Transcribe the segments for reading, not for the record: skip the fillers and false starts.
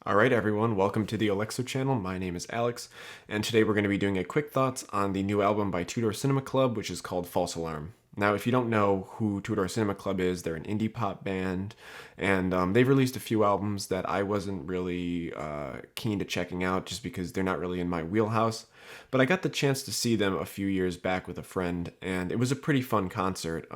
Alright everyone, welcome to the Alexa channel. My name is Alex, and today we're going to be doing a quick thoughts on the new album by Two Door Cinema Club, which is called False Alarm. Now, if you don't know who Two Door Cinema Club is, they're an indie pop band, and they've released a few albums that I wasn't really keen to checking out just because they're not really in my wheelhouse. But I got the chance to see them a few years back with a friend, and it was a pretty fun concert.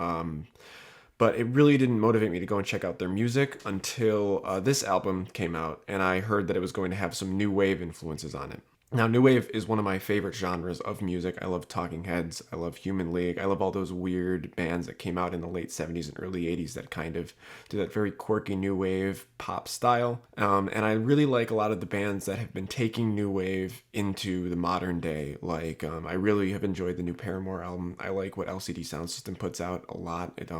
But it really didn't motivate me to go and check out their music until this album came out, and I heard that it was going to have some new wave influences on it. Now, new wave is one of my favorite genres of music. I love Talking Heads, I love Human League, I love all those weird bands that came out in the late 70s and early 80s that kind of do that very quirky new wave pop style. And I really like a lot of the bands that have been taking new wave into the modern day. Like, I really have enjoyed the new Paramore album. I like what LCD Sound System puts out a lot. It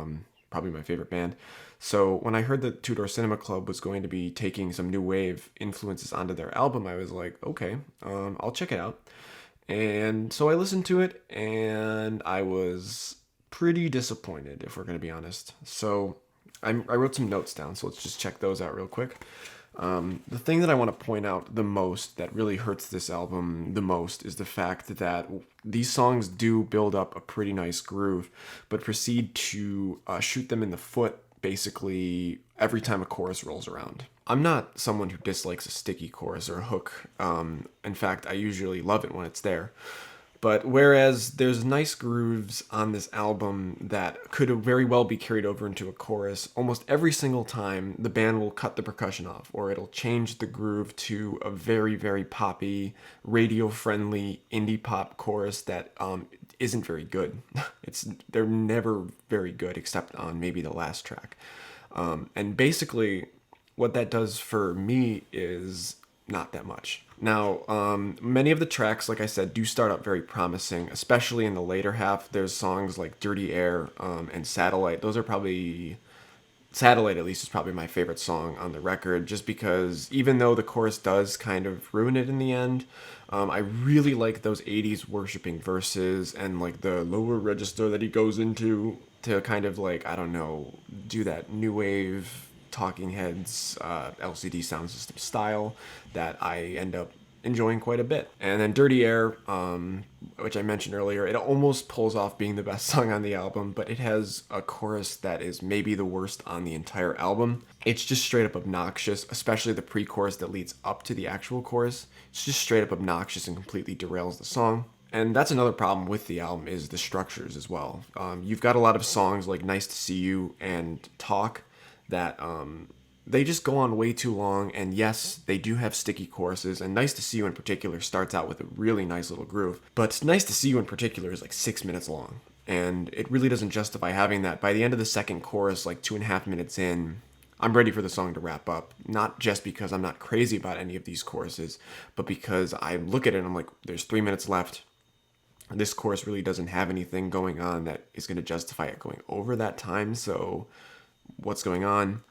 probably my favorite band. So when I heard that Two Door Cinema Club was going to be taking some new wave influences onto their album, I was like, okay, I'll check it out. And so I listened to it, and I was pretty disappointed, if we're going to be honest. So I wrote some notes down, so let's just check those out real quick. The thing that I want to point out the most that really hurts this album the most is the fact that these songs do build up a pretty nice groove, but proceed to shoot them in the foot basically every time a chorus rolls around. I'm not someone who dislikes a sticky chorus or a hook. In fact, I usually love it when it's there. But whereas there's nice grooves on this album that could very well be carried over into a chorus, almost every single time the band will cut the percussion off, or it'll change the groove to a very, very poppy, radio-friendly indie pop chorus that isn't very good. They're never very good except on maybe the last track. And basically, what that does for me is not that much. Now, many of the tracks, like I said, do start out very promising, especially in the later half. There's songs like Dirty Air and Satellite. Those are probably... Satellite, at least, is probably my favorite song on the record, just because even though the chorus does kind of ruin it in the end, I really like those 80s worshiping verses and like the lower register that he goes into to kind of like, I don't know, do that new wave Talking Heads LCD Sound System style that I end up enjoying quite a bit. And then Dirty Air, which I mentioned earlier, it almost pulls off being the best song on the album, but it has a chorus that is maybe the worst on the entire album. It's just straight up obnoxious, especially the pre-chorus that leads up to the actual chorus. It's just straight up obnoxious and completely derails the song. And that's another problem with the album is the structures as well. You've got a lot of songs like Nice to See You and Talk that they just go on way too long, and yes, they do have sticky choruses, and Nice to See You in particular starts out with a really nice little groove, but Nice to See You in particular is like 6 minutes long, and it really doesn't justify having that. By the end of the second chorus, like 2.5 minutes in, I'm ready for the song to wrap up, not just because I'm not crazy about any of these choruses, but because I look at it and I'm like, there's 3 minutes left. This chorus really doesn't have anything going on that is going to justify it going over that time, so what's going on?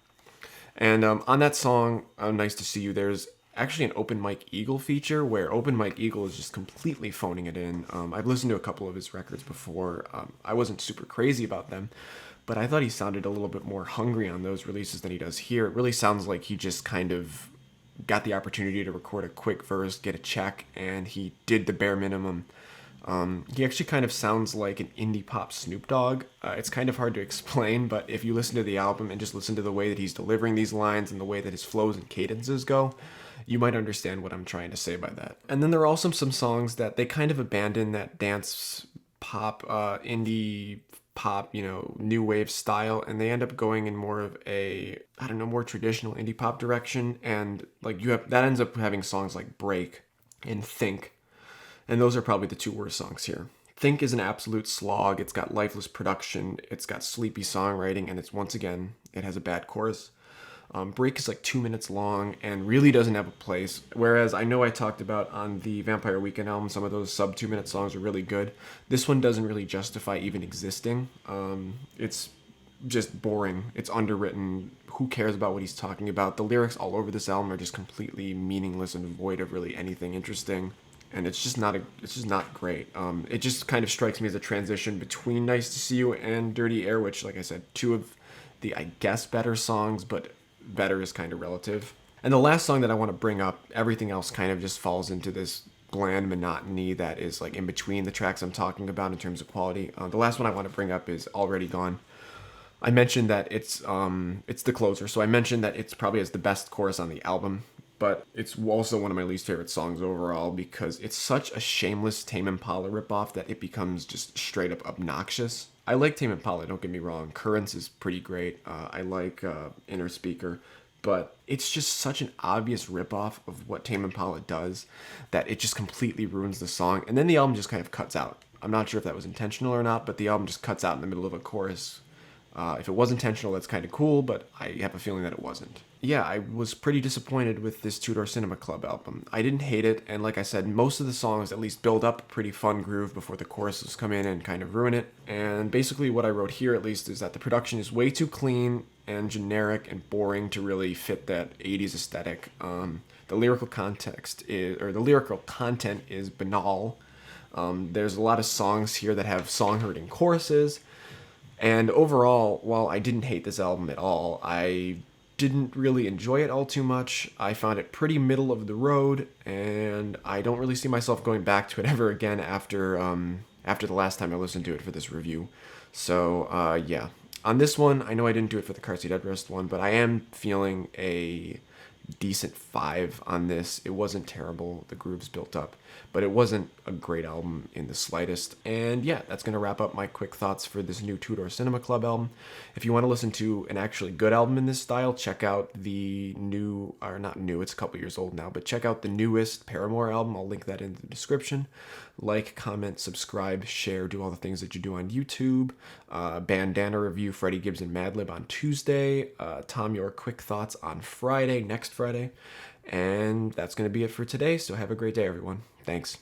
And on that song, Nice to See You, there's actually an Open Mike Eagle feature where Open Mike Eagle is just completely phoning it in. I've listened to a couple of his records before. I wasn't super crazy about them, but I thought he sounded a little bit more hungry on those releases than he does here. It really sounds like he just kind of got the opportunity to record a quick verse, get a check, and he did the bare minimum. He actually kind of sounds like an indie pop Snoop Dogg. It's kind of hard to explain, but if you listen to the album and just listen to the way that he's delivering these lines and the way that his flows and cadences go, you might understand what I'm trying to say by that. And then there are also some songs that they kind of abandon that dance pop, indie pop, new wave style, and they end up going in more of a, I don't know, more traditional indie pop direction, and like that ends up having songs like Break and Think. And those are probably the two worst songs here. Think is an absolute slog. It's got lifeless production. It's got sleepy songwriting. And it has a bad chorus. Break is like 2 minutes long and really doesn't have a place. Whereas I know I talked about on the Vampire Weekend album, some of those sub 2 minute songs are really good. This one doesn't really justify even existing. It's just boring. It's underwritten. Who cares about what he's talking about? The lyrics all over this album are just completely meaningless and void of really anything interesting. And it's just not great. It just kind of strikes me as a transition between Nice to See You and Dirty Air, which, like I said, two of the, I guess, better songs, but better is kind of relative. And the last song that I want to bring up, everything else kind of just falls into this bland monotony that is like in between the tracks I'm talking about in terms of quality. The last one I want to bring up is Already Gone. I mentioned that it's the closer, so I mentioned that it's probably has the best chorus on the album, but it's also one of my least favorite songs overall because it's such a shameless Tame Impala ripoff that it becomes just straight up obnoxious. I like Tame Impala, don't get me wrong. Currents is pretty great. I like Inner Speaker, but it's just such an obvious ripoff of what Tame Impala does that it just completely ruins the song, and then the album just kind of cuts out. I'm not sure if that was intentional or not, but the album just cuts out in the middle of a chorus. If it was intentional, that's kind of cool, but I have a feeling that it wasn't. Yeah, I was pretty disappointed with this Two Door Cinema Club album. I didn't hate it, and like I said, most of the songs at least build up a pretty fun groove before the choruses come in and kind of ruin it. And basically, what I wrote here at least is that the production is way too clean and generic and boring to really fit that 80s aesthetic. The lyrical the lyrical content is banal. There's a lot of songs here that have song hurting choruses. And overall, while I didn't hate this album at all, I didn't really enjoy it all too much. I found it pretty middle of the road, and I don't really see myself going back to it ever again after the last time I listened to it for this review. So yeah, on this one, I know I didn't do it for the Car Seat Headrest one, but I am feeling a decent 5 on this. It wasn't terrible. The grooves built up, but it wasn't a great album in the slightest. And yeah, that's going to wrap up my quick thoughts for this new Two Door Cinema Club album. If you want to listen to an actually good album in this style, check out the new, or not new, it's a couple years old now, but check out the newest Paramore album. I'll link that in the description. Like, comment, subscribe, share, do all the things that you do on YouTube. Bandana review, Freddie Gibbs and Madlib on Tuesday. Tom York quick thoughts on Friday, next Friday. And that's going to be it for today. So have a great day, everyone. Thanks.